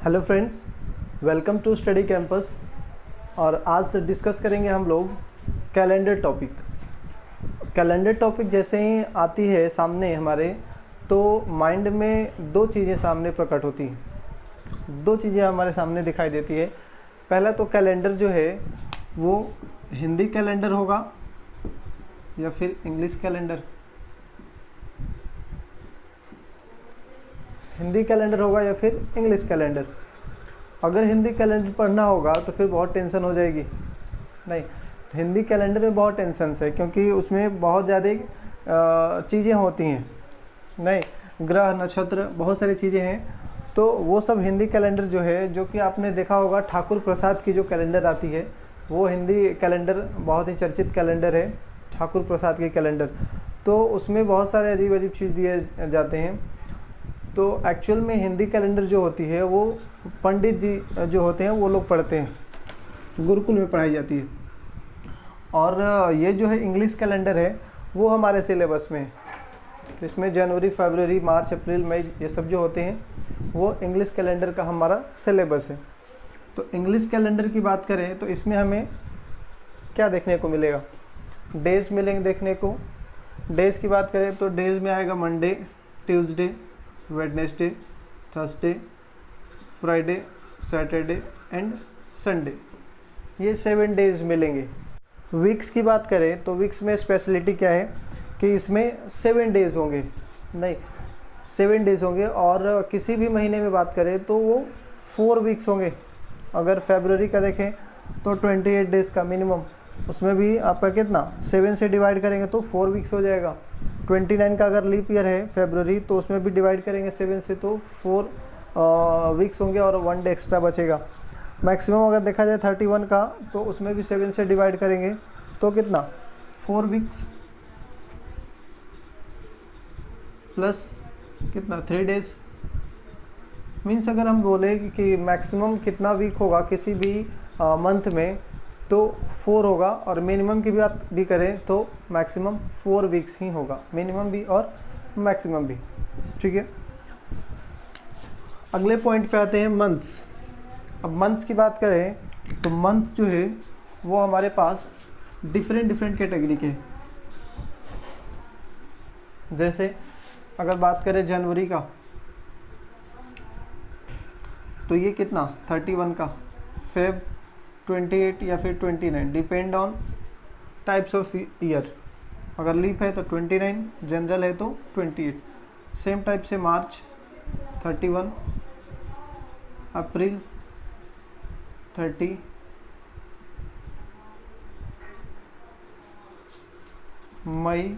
Hello friends, welcome to study campus. और आज discuss करेंगे हम लोग कैलेंडर टॉपिक। कैलेंडर टॉपिक जैसे ही आती है सामने हमारे, तो माइंड में दो चीज़ें सामने प्रकट होती हैं, दो चीज़ें हमारे सामने दिखाई देती है। पहला तो कैलेंडर जो है वो हिंदी कैलेंडर होगा या फिर इंग्लिश कैलेंडर। हिंदी कैलेंडर होगा या फिर इंग्लिश कैलेंडर। अगर हिंदी कैलेंडर पढ़ना होगा तो फिर बहुत टेंशन हो जाएगी। नहीं, हिंदी कैलेंडर में बहुत टेंशन है क्योंकि उसमें बहुत ज़्यादा चीज़ें होती हैं। नहीं, ग्रह नक्षत्र बहुत सारी चीज़ें हैं, तो वो सब हिंदी कैलेंडर जो है, जो कि आपने देखा होगा ठाकुर प्रसाद की जो कैलेंडर आती है, वो हिंदी कैलेंडर बहुत ही चर्चित कैलेंडर है, ठाकुर प्रसाद की कैलेंडर। तो उसमें बहुत सारे अजीब अजीब चीज़ दिए जाते हैं। तो एक्चुअल में हिंदी कैलेंडर जो होती है वो पंडित जी जो होते हैं वो लोग पढ़ते हैं, गुरुकुल में पढ़ाई जाती है। और ये जो है इंग्लिश कैलेंडर है वो हमारे सिलेबस में है। इसमें जनवरी, फरवरी, मार्च, अप्रैल, मई ये सब जो होते हैं वो इंग्लिश कैलेंडर का हमारा सिलेबस है। तो इंग्लिश कैलेंडर की बात करें तो इसमें हमें क्या देखने को मिलेगा? डेज मिलेंगे देखने को। डेज की बात करें तो डेज में आएगा Monday, Tuesday, Wednesday, Thursday, Friday, Saturday and Sunday. ये 7 डेज मिलेंगे। वीक्स की बात करें तो वीक्स में स्पेशलिटी क्या है कि इसमें 7 डेज होंगे। नहीं, 7 डेज होंगे। और किसी भी महीने में बात करें तो वो 4 वीक्स होंगे। अगर फरवरी का देखें तो 28 डेज का मिनिमम, उसमें भी आपका कितना 7 से डिवाइड करेंगे तो 4 वीक्स हो जाएगा। 29 का अगर लीप ईयर है फरवरी, तो उसमें भी डिवाइड करेंगे 7 से तो 4 वीक्स होंगे और 1 डे एक्स्ट्रा बचेगा। मैक्सिमम अगर देखा जाए 31 का, तो उसमें भी 7 से डिवाइड करेंगे तो कितना 4 वीक्स प्लस कितना 3 डेज। मीन्स अगर हम बोले कि मैक्सिमम कितना वीक होगा किसी भी मंथ में, तो 4 होगा। और मिनिमम की बात भी करें तो मैक्सिमम 4 वीक्स ही होगा, मिनिमम भी और मैक्सिमम भी। ठीक है, अगले पॉइंट पे आते हैं मंथ्स। अब मंथ्स की बात करें तो मंथ जो है वो हमारे पास डिफरेंट कैटेगरी के हैं। जैसे अगर बात करें जनवरी का, तो ये कितना 31 का, फेब 28 या फिर 29, depend on types of year. अगर लीप है तो 29, जनरल है तो 28। सेम टाइप से मार्च 31, अप्रैल 30, मई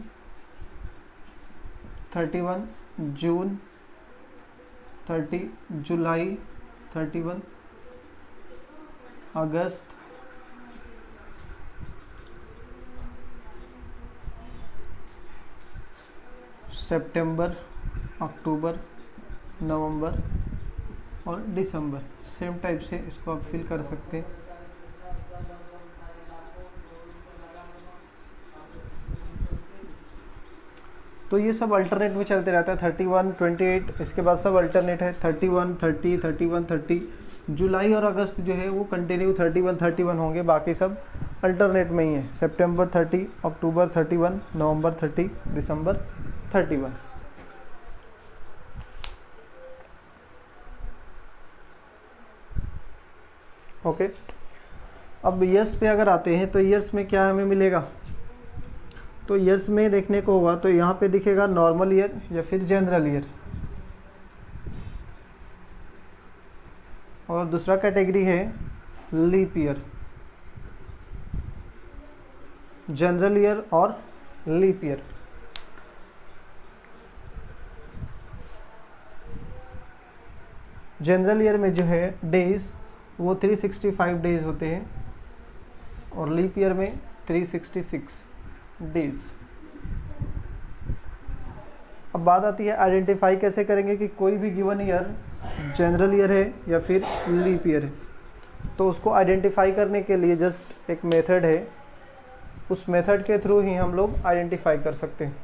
31, जून 30, जुलाई 31, अगस्त, सितंबर, अक्टूबर, नवंबर और दिसंबर। सेम टाइप से इसको आप फिल कर सकते हैं। तो ये सब अल्टरनेट में चलते रहता है। 31, 28, इसके बाद सब अल्टरनेट है। 31, 30, 31, 30। जुलाई और अगस्त जो है वो कंटिन्यू 31, 31 होंगे, बाकी सब अल्टरनेट में ही है। सितंबर 30, अक्टूबर 31, नवंबर 30, दिसंबर 31। ओके, अब ईयर्स पे अगर आते हैं तो ईयर्स में क्या हमें मिलेगा? तो ईयर्स में देखने को होगा तो यहाँ पे दिखेगा नॉर्मल ईयर या फिर जनरल ईयर। और दूसरा कैटेगरी है लीप ईयर। जनरल ईयर और लीप ईयर। जनरल ईयर में जो है डेज वो 365 डेज होते हैं और लीप ईयर में 366 डेज। अब बात आती है आइडेंटिफाई कैसे करेंगे कि कोई भी गिवन ईयर जनरल ईयर है या फिर लीप ईयर है। तो उसको आइडेंटिफाई करने के लिए जस्ट एक मेथड है, उस मेथड के थ्रू ही हम लोग आइडेंटिफाई कर सकते हैं।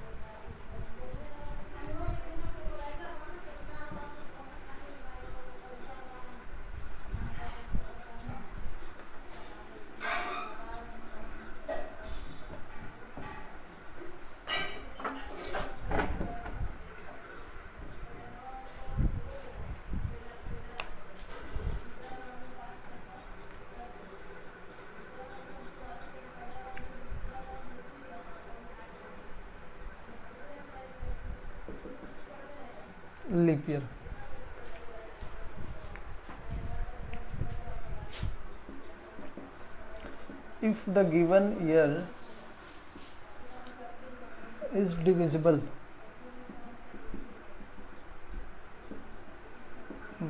Leap year. If the given year is divisible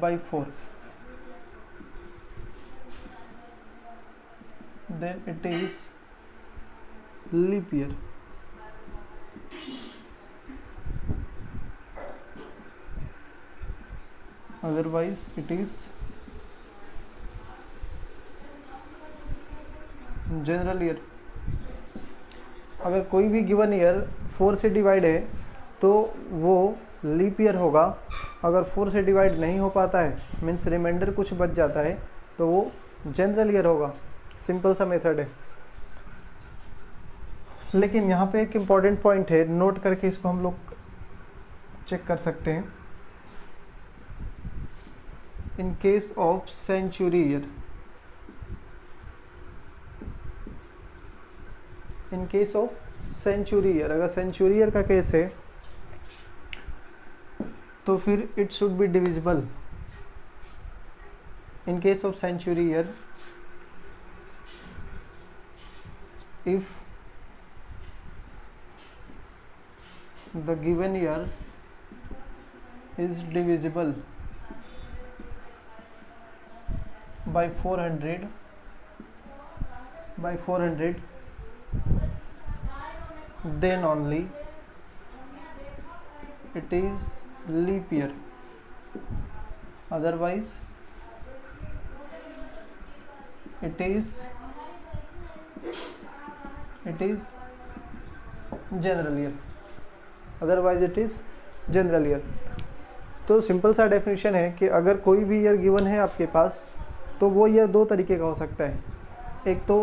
by 4, then it is leap year. Otherwise it is general year. अगर कोई भी गिवन ईयर 4 से डिवाइड है तो वो लीप ईयर होगा। अगर 4 से डिवाइड नहीं हो पाता है, मीन्स रिमाइंडर कुछ बच जाता है, तो वो जनरल ईयर होगा। सिंपल सा मेथड है। लेकिन यहाँ पे एक इम्पॉर्टेंट पॉइंट है, नोट करके इसको हम लोग चेक कर सकते हैं। In case of century year, in case of century year, अगर सेंचुरी ईयर का केस है तो फिर it should be divisible. In case of century year, if the given year is divisible by 400, then only it is leap year. Otherwise it is general year. Otherwise it is general year. तो simple सा definition है कि अगर कोई भी year given है आपके पास तो वो ईयर दो तरीके का हो सकता है। एक तो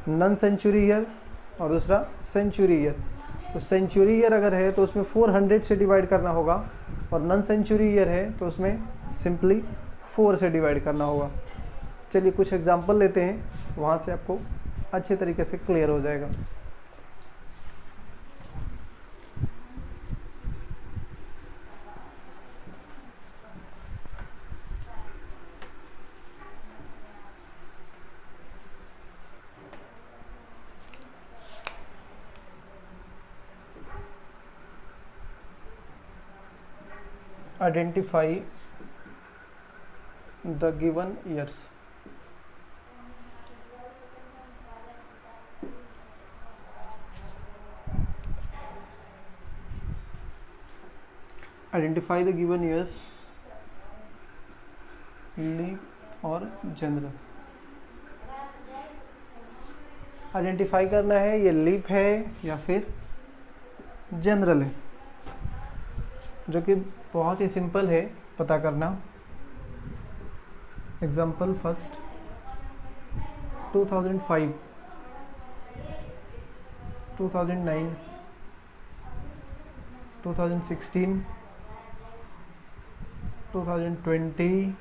नॉन सेंचुरी ईयर और दूसरा सेंचुरी ईयर। तो सेंचुरी ईयर अगर है तो उसमें 400 से डिवाइड करना होगा, और नॉन सेंचुरी ईयर है तो उसमें सिंपली 4 से डिवाइड करना होगा। चलिए कुछ एग्जांपल लेते हैं, वहाँ से आपको अच्छे तरीके से क्लियर हो जाएगा। Identify the given years. Identify the given years, leap और जनरल। आइडेंटिफाई करना है ये लीप है या फिर जनरल है, जो कि बहुत ही सिंपल है पता करना। Example first 2005, 2009, 2016, 2020,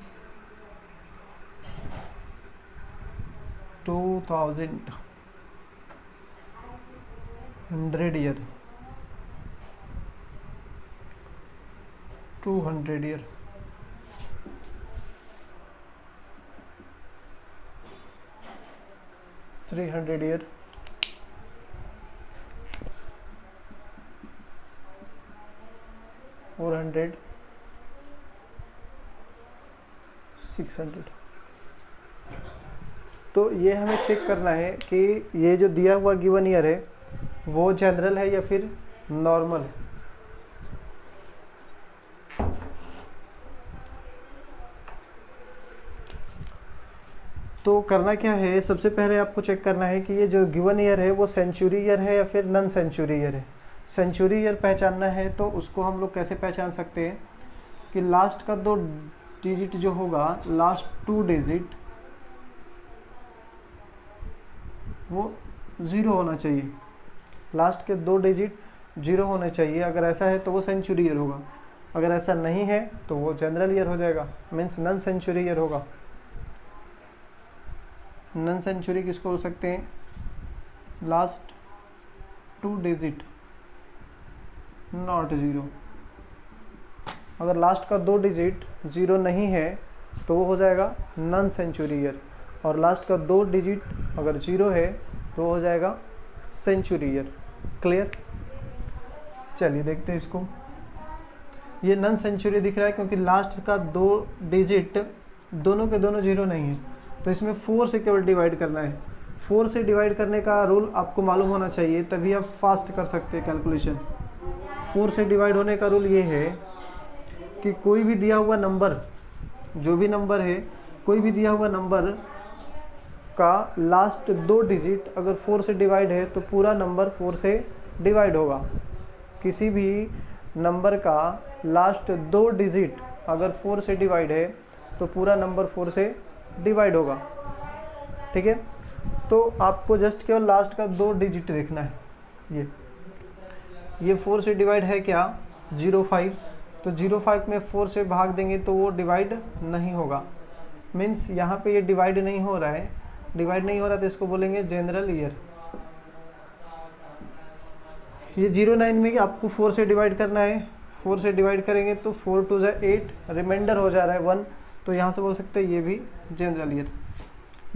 2000, 100 year, 200 year, 300 year, 400, 600। तो ये हमें चेक करना है कि ये जो दिया हुआ गिवन ईयर है वो जनरल है या फिर नॉर्मल है। तो करना क्या है, सबसे पहले आपको चेक करना है कि ये जो गिवन ईयर है वो सेंचुरी ईयर है या फिर नॉन सेंचुरी ईयर है। सेंचुरी ईयर पहचानना है तो उसको हम लोग कैसे पहचान सकते हैं कि लास्ट का 2 डिजिट जो होगा, लास्ट 2 डिजिट वो 0 होना चाहिए। लास्ट के 2 डिजिट 0 होने चाहिए। अगर ऐसा है तो वो सेंचुरी ईयर होगा, अगर ऐसा नहीं है तो वो जनरल ईयर हो जाएगा, मीन्स नॉन सेंचुरी ईयर होगा। नॉन सेंचुरी किसको बोल सकते हैं, लास्ट 2 डिजिट नॉट 0। अगर लास्ट का 2 डिजिट 0 नहीं है तो वो हो जाएगा नॉन सेंचुरी ईयर, और लास्ट का 2 डिजिट अगर 0 है तो वो हो जाएगा सेंचुरी ईयर। क्लियर? चलिए देखते हैं इसको। ये नॉन सेंचुरी दिख रहा है क्योंकि लास्ट का 2 डिजिट दोनों के दोनों 0 नहीं है, तो इसमें 4 से केवल डिवाइड करना है। 4 से डिवाइड करने का रूल आपको मालूम होना चाहिए, तभी आप फास्ट कर सकते हैं कैलकुलेशन। 4 से डिवाइड होने का रूल ये है कि कोई भी दिया हुआ नंबर, जो भी नंबर है, कोई भी दिया हुआ नंबर का लास्ट 2 डिजिट अगर 4 से डिवाइड है तो पूरा नंबर 4 से डिवाइड होगा। किसी भी नंबर का लास्ट 2 डिजिट अगर 4 से डिवाइड है तो पूरा नंबर 4 से डिवाइड होगा। ठीक है, तो आपको जस्ट केवल लास्ट का 2 डिजिट देखना है। ये 4 से डिवाइड है क्या? 05। तो 05 में 4 से भाग देंगे तो वो डिवाइड नहीं होगा। मीन्स यहाँ पे ये डिवाइड नहीं हो रहा है। डिवाइड नहीं हो रहा तो इसको बोलेंगे जनरल ईयर। ये 09 में आपको 4 से डिवाइड करना है। 4 से डिवाइड करेंगे तो 4 2 जा 8, रिमाइंडर हो जा रहा है 1, तो यहाँ से बोल सकते हैं ये भी जनरल ईयर।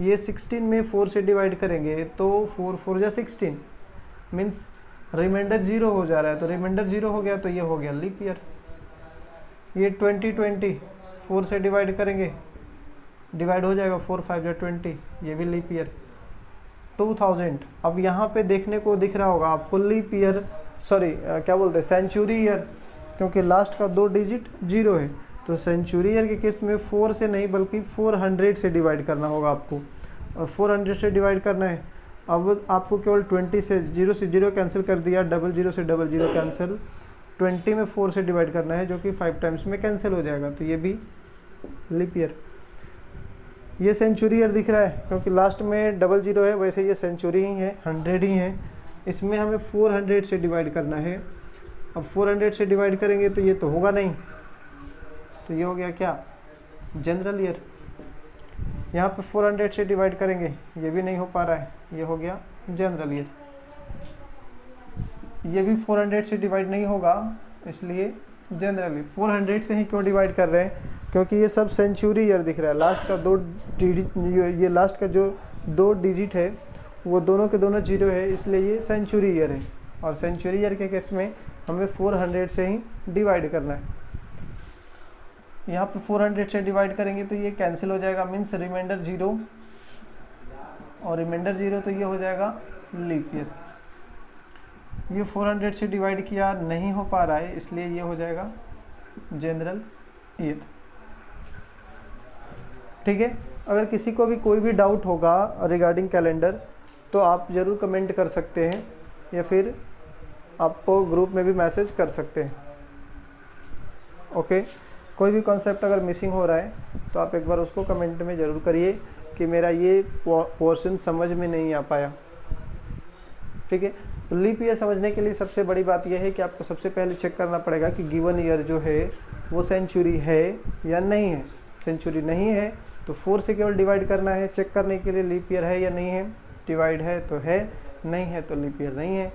ये 16 में 4 से डिवाइड करेंगे तो 4 4 जा 16, मीन्स रिमाइंडर 0 हो जा रहा है, तो रिमाइंडर 0 हो गया तो ये हो गया लीप ईयर। ये 2020 4 से डिवाइड करेंगे, डिवाइड हो जाएगा 4 5 जा 20, ये भी लीप ईयर। 2000, अब यहाँ पे देखने को दिख रहा होगा आपको लीप ईयर, सॉरी क्या बोलते हैं, सेंचुरी ईयर, क्योंकि लास्ट का 2 डिजिट 0 है। तो सेंचुरी ईयर के केस में 4 से नहीं बल्कि 400 से डिवाइड करना होगा आपको, और 400 से डिवाइड करना है। अब आपको केवल 20 से 0 कैंसिल कर दिया, 00 से 00 कैंसिल, 20 में 4 से डिवाइड करना है जो कि 5 टाइम्स में कैंसिल हो जाएगा, तो ये भी लीप ईयर। ये सेंचुरी ईयर दिख रहा है क्योंकि लास्ट में 00 है, वैसे ये सेंचुरी ही है, 100 ही है। इसमें हमें 400 से डिवाइड करना है। अब 400 से डिवाइड करेंगे तो ये तो होगा नहीं, तो ये हो गया क्या? General year. यहाँ पे 400 से डिवाइड करेंगे, ये भी नहीं हो पा रहा है, ये हो गया जनरल ईयर। ये भी 400 से डिवाइड नहीं होगा, इसलिए जनरल ईयर। 400 से ही क्यों डिवाइड कर रहे हैं? क्योंकि ये सब सेंचुरी ईयर दिख रहा है। लास्ट का 2 डिजिट, ये लास्ट का जो 2 डिजिट है वो दोनों के दोनों 0 है, इसलिए ये सेंचुरी ईयर है। और सेंचुरी ईयर के केस में हमें 400 से ही डिवाइड करना है। यहाँ पे 400 से डिवाइड करेंगे तो ये कैंसिल हो जाएगा, मीन्स रिमाइंडर 0, और रिमाइंडर 0 तो ये हो जाएगा लीप ईयर। ये 400 से डिवाइड किया, नहीं हो पा रहा है, इसलिए ये हो जाएगा जनरल ईयर। ठीक है, अगर किसी को भी कोई भी डाउट होगा रिगार्डिंग कैलेंडर तो आप ज़रूर कमेंट कर सकते हैं, या फिर आपको ग्रुप में भी मैसेज कर सकते हैं। ओके, कोई भी कॉन्सेप्ट अगर मिसिंग हो रहा है तो आप एक बार उसको कमेंट में ज़रूर करिए कि मेरा ये पोर्शन समझ में नहीं आ पाया। ठीक है, तो लीप ईयर समझने के लिए सबसे बड़ी बात यह है कि आपको सबसे पहले चेक करना पड़ेगा कि गिवन ईयर जो है वो सेंचुरी है या नहीं है। सेंचुरी नहीं है तो 4 से केवल डिवाइड करना है, चेक करने के लिए लीप ईयर है या नहीं है। डिवाइड है तो है, नहीं है तो लीप ईयर नहीं है।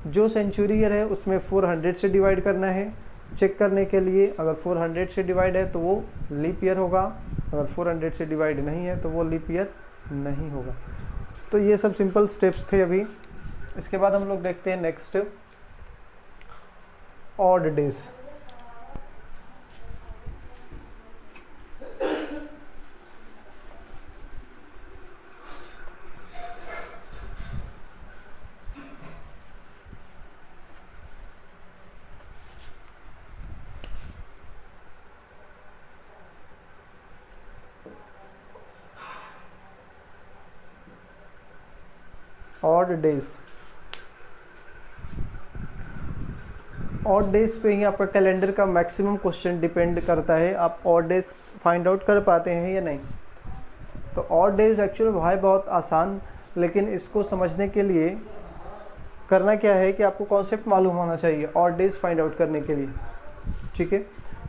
जो सेंचुरी ईयर है उसमें 400 से डिवाइड करना है चेक करने के लिए। अगर 400 से डिवाइड है तो वो लीप ईयर होगा, अगर 400 से डिवाइड नहीं है तो वो लीप ईयर नहीं होगा। तो ये सब सिंपल स्टेप्स थे अभी। इसके बाद हम लोग देखते हैं next, odd days. Odd days, odd days पे ही आपका कैलेंडर का मैक्सिमम क्वेश्चन डिपेंड करता है, आप ऑड डेज फाइंड आउट कर पाते हैं या नहीं। तो ऑड डेज एक्चुअली है बहुत आसान, लेकिन इसको समझने के लिए करना क्या है कि आपको कॉन्सेप्ट मालूम होना चाहिए ऑड डेज फाइंड आउट करने के लिए। ठीक है,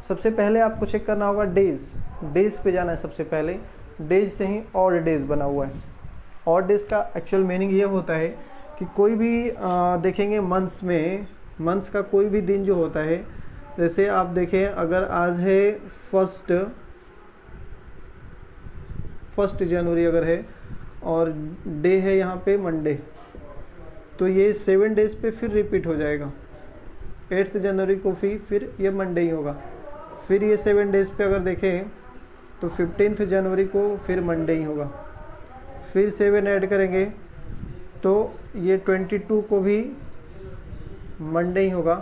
सबसे पहले आपको चेक करना होगा डेज, डेज पे जाना है सबसे पहले। डेज से ही ऑड डेज बना हुआ है। ऑड डेज का एक्चुअल मीनिंग ये होता है कि कोई भी देखेंगे मंथ्स में, मंथ्स का कोई भी दिन जो होता है जैसे आप देखें, अगर आज है फर्स्ट जनवरी अगर है और डे है यहाँ पे मंडे, तो ये 7 डेज पे फिर रिपीट हो जाएगा। 8 जनवरी को फिर ये मंडे ही होगा। फिर ये 7 डेज पे अगर देखें तो 15 जनवरी को फिर मंडे ही होगा। फिर 7 ऐड करेंगे तो ये 22 को भी मंडे ही होगा।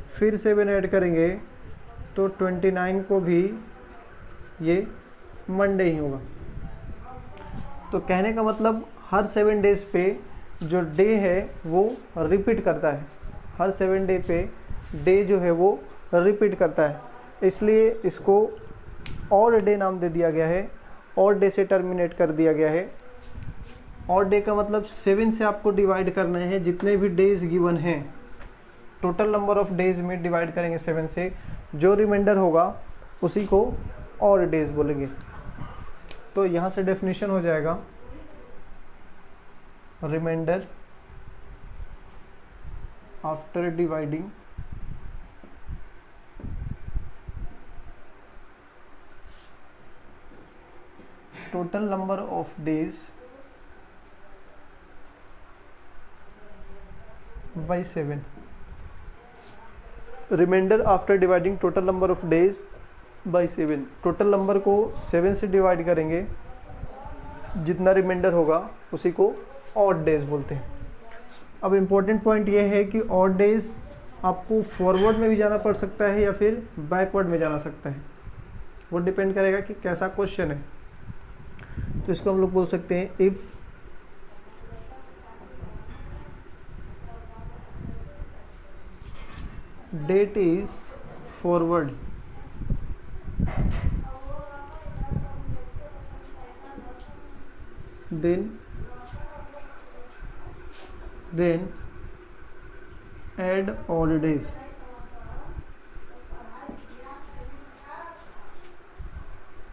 फिर 7 ऐड करेंगे तो 29 को भी ये मंडे ही होगा। तो कहने का मतलब हर 7 डेज पे जो डे है वो रिपीट करता है। हर 7 डे पे डे जो है वो रिपीट करता है, इसलिए इसको ऑड डे नाम दे दिया गया है। ऑड डे से टर्मिनेट कर दिया गया है। ऑड डे का मतलब 7 से आपको डिवाइड करना है, जितने भी डेज गिवन हैं टोटल नंबर ऑफ डेज में डिवाइड करेंगे 7 से, जो रिमाइंडर होगा उसी को ऑड डेज बोलेंगे। तो यहाँ से डेफिनेशन हो जाएगा reminder after dividing total number of days by 7। Reminder after dividing total number of days by 7। Total number को 7 से डिवाइड करेंगे, जितना रिमाइंडर होगा उसी को ऑड डेज बोलते हैं। अब इम्पोर्टेंट पॉइंट ये है कि ऑड डेज आपको फॉरवर्ड में भी जाना पड़ सकता है या फिर बैकवर्ड में जाना सकता है, वो डिपेंड करेगा कि कैसा क्वेश्चन है। तो इसको हम लोग बोल सकते हैं if date is forward then add odd days।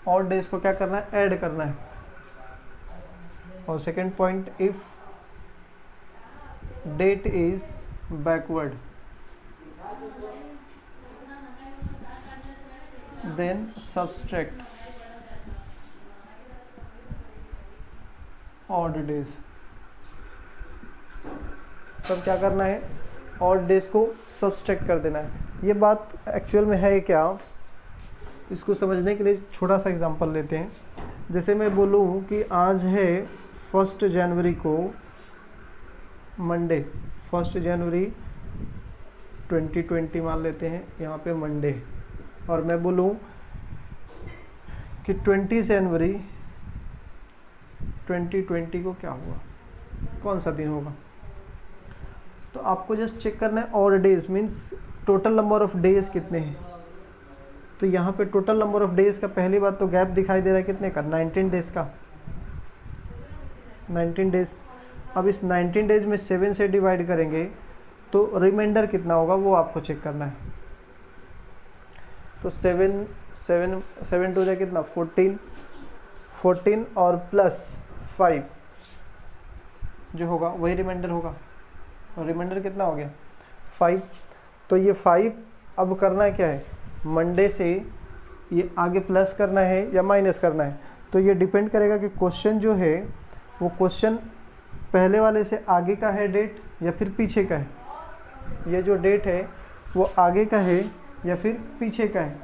Odd days को क्या करना है, ऐड करना है। और second point, if date is backward then subtract odd days. तब क्या करना है, ऑड डेज को सब्सट्रैक्ट कर देना है। ये बात एक्चुअल में है क्या, इसको समझने के लिए छोटा सा एग्जांपल लेते हैं। जैसे मैं बोलूँ कि आज है 1 जनवरी को मंडे, 1 जनवरी 2020 मान लेते हैं, यहाँ पे मंडे। और मैं बोलूँ कि 20 जनवरी 2020 को क्या हुआ, कौन सा दिन होगा। तो आपको जस्ट चेक करना है odd days means total number of days कितने हैं। तो यहाँ पे टोटल नंबर ऑफ डेज का पहली बात तो गैप दिखाई दे रहा है कितने का, 19 डेज का, 19 डेज। अब इस 19 डेज में 7 से डिवाइड करेंगे तो रिमाइंडर कितना होगा वो आपको चेक करना है। तो 7 टू कितना 14 और प्लस 5 जो होगा वही रिमाइंडर होगा। और रिमाइंडर कितना हो गया 5। तो ये 5 अब करना है क्या है, मंडे से ये आगे प्लस करना है या माइनस करना है। तो ये डिपेंड करेगा कि क्वेश्चन जो है वो क्वेश्चन पहले वाले से आगे का है डेट या फिर पीछे का है। ये जो डेट है वो आगे का है या फिर पीछे का है।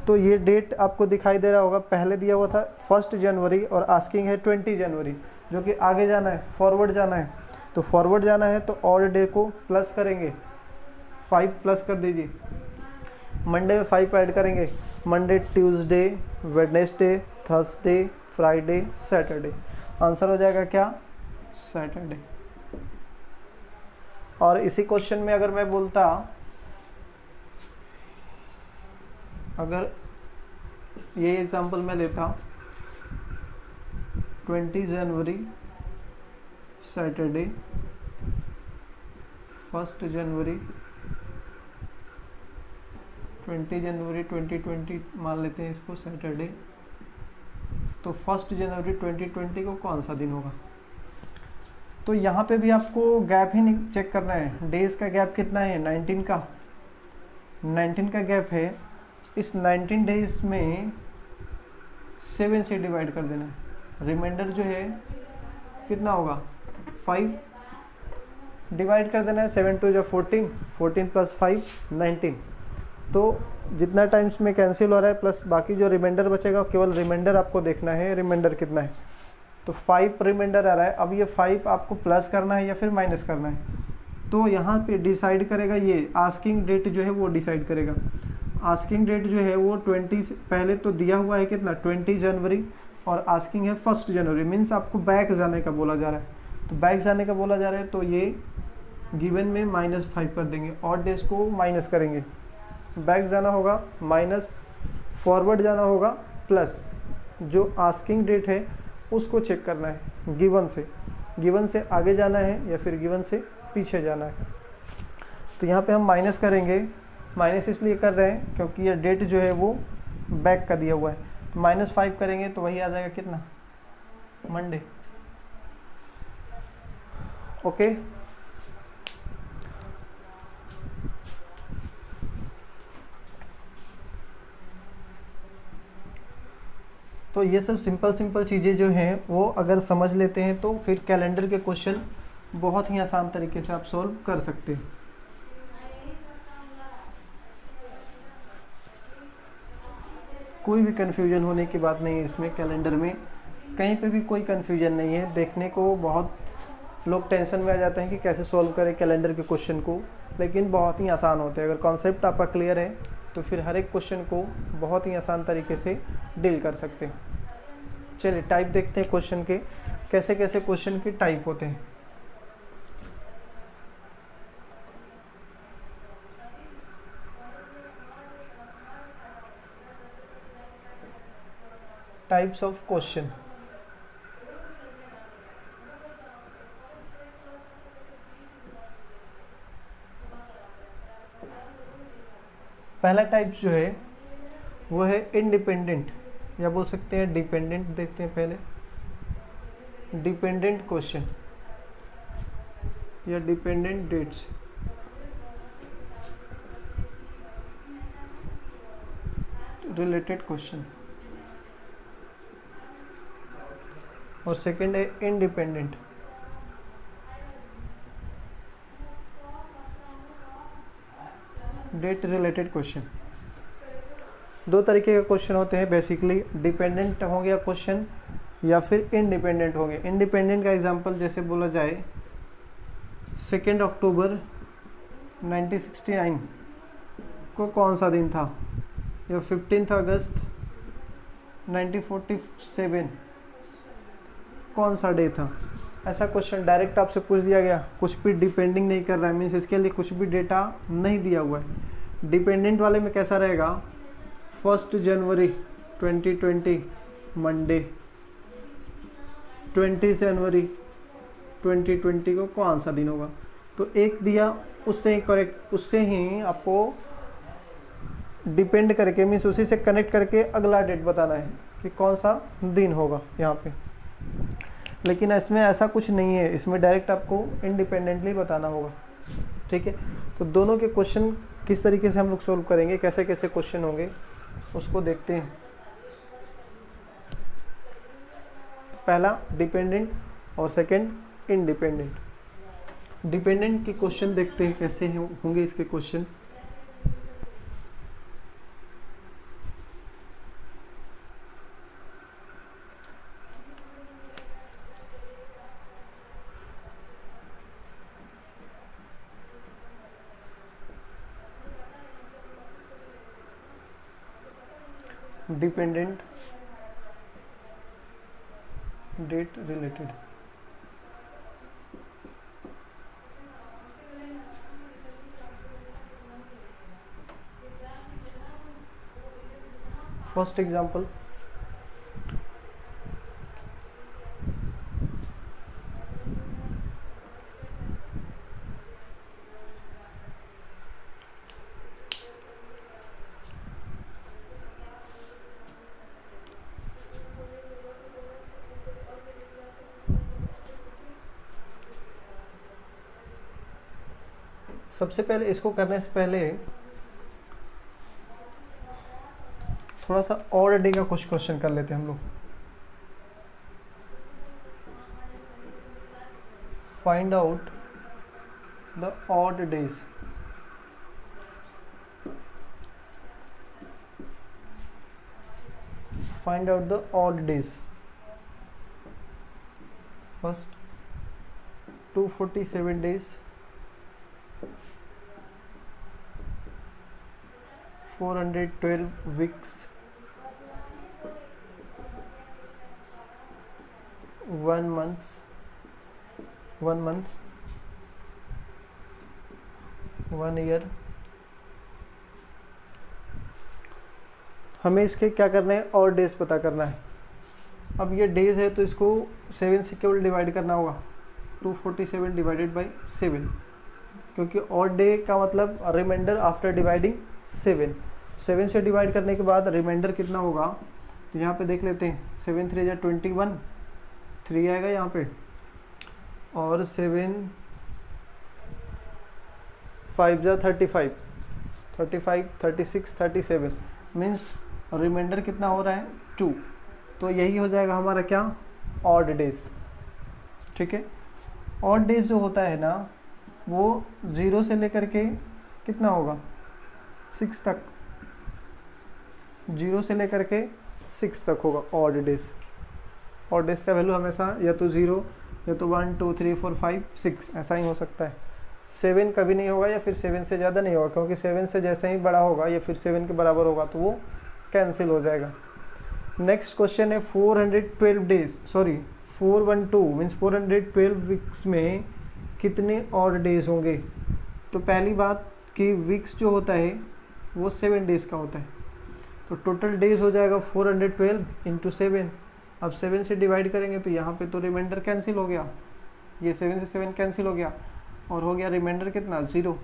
तो ये डेट आपको दिखाई दे रहा होगा, पहले दिया हुआ था 1 जनवरी और आस्किंग है 20 जनवरी, जो कि आगे जाना है, फॉरवर्ड जाना है। तो फॉरवर्ड जाना है तो ऑड डे को प्लस करेंगे, 5 प्लस कर दीजिए। मंडे में 5 ऐड करेंगे, Monday, Tuesday, Wednesday, Thursday, Friday, Saturday. Answer हो जाएगा क्या, सैटरडे। और इसी क्वेश्चन में अगर मैं बोलता, अगर ये एग्जांपल मैं लेता 20 जनवरी सैटरडे, 1 जनवरी 20 जनवरी 2020 मान लेते हैं इसको सैटरडे। तो 1 जनवरी 2020 को कौन सा दिन होगा। तो यहाँ पे भी आपको गैप ही चेक करना है, डेज का गैप कितना है 19 का। 19 का गैप है, इस 19 डेज में 7 से डिवाइड कर देना है। रिमाइंडर जो है कितना होगा 5, डिवाइड कर देना है 7 टू जो 14, 14 प्लस 5 19। तो जितना टाइम्स में कैंसिल हो रहा है प्लस बाकी जो रिमाइंडर बचेगा केवल रिमाइंडर आपको देखना है, रिमाइंडर कितना है। तो 5 रिमाइंडर आ रहा है। अब ये 5 आपको प्लस करना है या फिर माइनस करना है, तो यहाँ पे डिसाइड करेगा ये आस्किंग डेट जो है वो डिसाइड करेगा। आस्किंग डेट जो है वो 20 से पहले तो दिया हुआ है कितना 20 जनवरी, और आस्किंग है 1 जनवरी, मीन्स आपको बैक जाने का बोला जा रहा है। तो बैक जाने का बोला जा रहा है तो ये गिवन में -5 कर देंगे, और डेज को माइनस करेंगे। बैक जाना होगा माइनस, फॉरवर्ड जाना होगा प्लस। जो आस्किंग डेट है उसको चेक करना है गिवन से आगे जाना है या फिर गिवन से पीछे जाना है। तो यहाँ पे हम माइनस करेंगे, माइनस इसलिए कर रहे हैं क्योंकि ये डेट जो है वो बैक का दिया हुआ है। तो -5 करेंगे तो वही आ जाएगा कितना, मंडे। ओके, तो ये सब सिंपल चीज़ें जो हैं वो अगर समझ लेते हैं तो फिर कैलेंडर के क्वेश्चन बहुत ही आसान तरीके से आप सॉल्व कर सकते हैं। कोई भी कन्फ्यूजन होने की बात नहीं है इसमें, कैलेंडर में कहीं पे भी कोई कन्फ्यूजन नहीं है। देखने को बहुत लोग टेंशन में आ जाते हैं कि कैसे सॉल्व करें कैलेंडर के क्वेश्चन को, लेकिन बहुत ही आसान होते हैं। अगर कॉन्सेप्ट आपका क्लियर है तो फिर हर एक क्वेश्चन को बहुत ही आसान तरीके से डील कर सकते हैं। चलिए टाइप देखते हैं क्वेश्चन के, कैसे कैसे क्वेश्चन के टाइप होते हैं। Types of question. पहला टाइप जो है वो है इंडिपेंडेंट, या बोल सकते हैं डिपेंडेंट। देखते हैं पहले डिपेंडेंट क्वेश्चन या डिपेंडेंट डेट्स। Related question. और सेकंड है इंडिपेंडेंट। Date related question. दो तरीके के क्वेश्चन होते हैं बेसिकली, डिपेंडेंट हो गया क्वेश्चन या फिर इंडिपेंडेंट हो गया। इंडिपेंडेंट का एग्जांपल जैसे बोला जाए 2 अक्टूबर 1969 को कौन सा दिन था, या 15 अगस्त 1947 कौन सा डे था। ऐसा क्वेश्चन डायरेक्ट आपसे पूछ दिया गया, कुछ भी डिपेंडिंग नहीं कर रहा है, मीन्स इसके लिए कुछ भी डेटा नहीं दिया हुआ है। डिपेंडेंट वाले में कैसा रहेगा 1 जनवरी 2020 मंडे, 20 जनवरी 2020 को कौन सा दिन होगा। तो एक दिया उससे ही करेक्ट, उससे ही आपको डिपेंड करके मीन्स उसी से कनेक्ट करके अगला डेट बताना है कि कौन सा दिन होगा यहाँ पे। लेकिन इसमें ऐसा कुछ नहीं है, इसमें डायरेक्ट आपको इंडिपेंडेंटली बताना होगा। ठीक है, तो दोनों के क्वेश्चन किस तरीके से हम लोग सोल्व करेंगे, कैसे कैसे क्वेश्चन होंगे उसको देखते हैं। पहला डिपेंडेंट और सेकंड इंडिपेंडेंट। डिपेंडेंट के क्वेश्चन देखते हैं कैसे होंगे इसके question. Dependent date related. First example, सबसे पहले इसको करने से पहले थोड़ा सा ऑड डे का कुछ क्वेश्चन कर लेते हैं हम लोग। Find out the odd days. Find out the odd days. First 247 days, 412 weeks, 1 month, 1 year। हमें इसके क्या करना है, और डेज पता करना है। अब ये डेज है तो इसको 7 से केवल डिवाइड करना होगा, 247 डिवाइडेड बाई 7, क्योंकि ऑड डे का मतलब रिमाइंडर आफ्टर डिवाइडिंग 7। 7 से डिवाइड करने के बाद रिमाइंडर कितना होगा, तो यहाँ पे देख लेते हैं। 7 3 जा 21, 3 आएगा यहाँ पे, और 7 5 जा 35, 35 36 37, मीन्स रिमाइंडर कितना हो रहा है 2। तो यही हो जाएगा हमारा क्या, ऑड डेज। ठीक है, ऑड डेज जो होता है ना वो 0 से लेकर के कितना होगा 6 तक, 0 से लेकर के 6 तक होगा ऑड डेज। ऑड डेज का वैल्यू हमेशा या तो 0 या तो 1 2 3 4 5 6 ऐसा ही हो सकता है। 7 कभी नहीं होगा या फिर 7 से ज़्यादा नहीं होगा, क्योंकि 7 से जैसे ही बड़ा होगा या फिर 7 के बराबर होगा तो वो कैंसिल हो जाएगा। नेक्स्ट क्वेश्चन है 412 डेज, सॉरी 412 मीन्स 412 वीक्स में कितने ऑड डेज होंगे। तो पहली बात कि वीक्स जो होता है वो 7 डेज़ का होता है, तो टोटल डेज हो जाएगा 412 इंटू 7। अब 7 से डिवाइड करेंगे तो यहाँ पे तो रिमाइंडर कैंसिल हो गया, ये 7 से 7 कैंसिल हो गया, और हो गया रिमाइंडर कितना 0,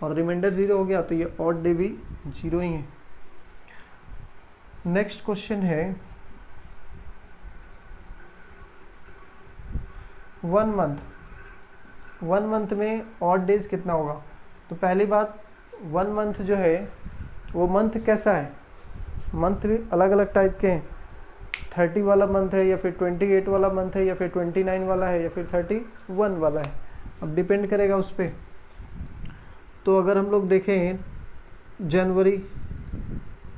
और रिमाइंडर 0 हो गया तो ये ऑड डे भी 0 ही है। नेक्स्ट क्वेश्चन है 1 मंथ। 1 मंथ में ऑड डेज कितना होगा। तो पहली बात 1 मंथ जो है वो मंथ कैसा है, मंथ भी अलग अलग टाइप के हैं। 30 वाला मंथ है या फिर 28 वाला मंथ है या फिर 29 वाला है या फिर 31 वाला है, अब डिपेंड करेगा उस पर। तो अगर हम लोग देखें जनवरी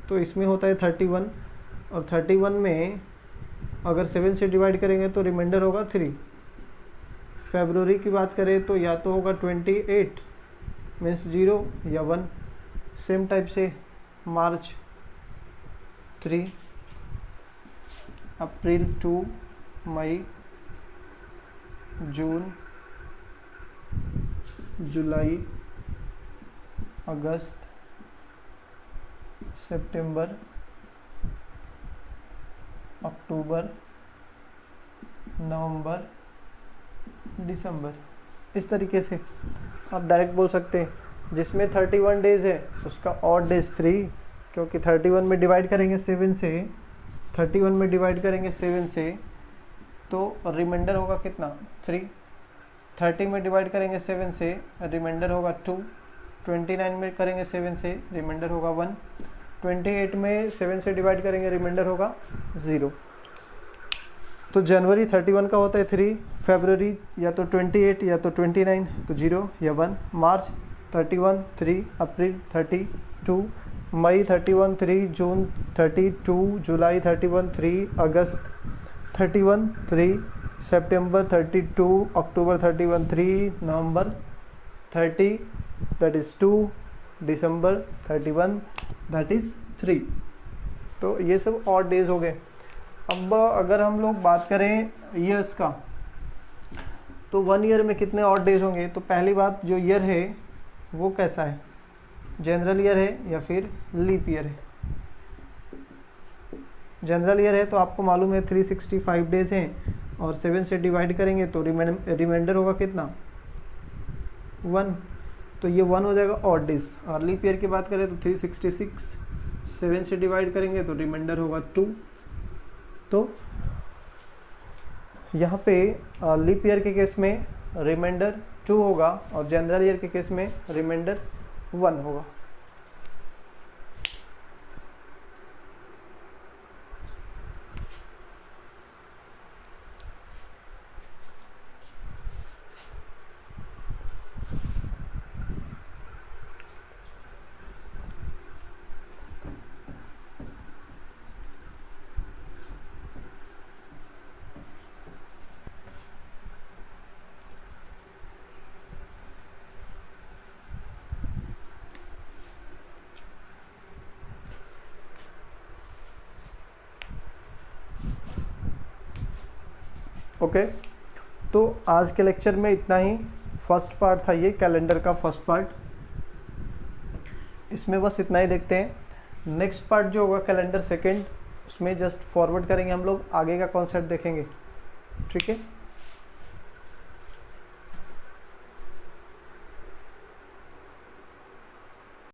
तो इसमें होता है 31, और 31 में अगर 7 से डिवाइड करेंगे तो रिमाइंडर होगा 3। फरवरी की बात करें तो या तो होगा 28 मीन्स 0 या 1। सेम टाइप से मार्च 3, अप्रैल 2, मई, जून, जुलाई, अगस्त, सितंबर, अक्टूबर, नवंबर, दिसंबर। इस तरीके से आप डायरेक्ट बोल सकते हैं। जिसमें 31 डेज़ है उसका ऑड डेज 3, क्योंकि 31 में डिवाइड करेंगे 7 से, 31 में डिवाइड करेंगे 7 से तो रिमाइंडर होगा कितना 3। 30 में डिवाइड करेंगे 7 से रिमाइंडर होगा 2। 29 में करेंगे 7 से रिमाइंडर होगा 1। 28 में 7 से डिवाइड करेंगे रिमाइंडर होगा 0। तो जनवरी 31 का होता है 3, फरवरी या तो 28 या तो 29 तो 0 या 1, मार्च 31 3, अप्रैल 32, मई 31 3, जून 32, जुलाई 31 3, अगस्त 31 3, सितंबर 32, अक्टूबर 31 3, नवंबर 30 that is 2, December 31 that is 3। तो ये सब ऑड डेज हो गए। अब अगर हम लोग बात करें ईयर्स का, तो 1 ईयर में कितने ऑड डेज होंगे। तो पहली बात जो ईयर है वो कैसा है, जनरल ईयर है या फिर लीप ईयर है। जनरल ईयर है तो आपको मालूम है 365 डेज हैं, और 7 से डिवाइड करेंगे तो रिमाइंडर होगा कितना 1, तो ये 1 हो जाएगा ऑड डेज। और लीप ईयर की बात करें तो 366, 7 से डिवाइड करेंगे तो रिमाइंडर होगा 2। तो यहाँ पे लीप ईयर के केस में रिमाइंडर 2 होगा, और जनरल ईयर के केस में रिमाइंडर 1 होगा। ओके, तो आज के लेक्चर में इतना ही। फर्स्ट पार्ट था ये कैलेंडर का फर्स्ट पार्ट, इसमें बस इतना ही देखते हैं। नेक्स्ट पार्ट जो होगा कैलेंडर सेकंड, उसमें जस्ट फॉरवर्ड करेंगे हम लोग, आगे का कॉन्सेप्ट देखेंगे। ठीक है।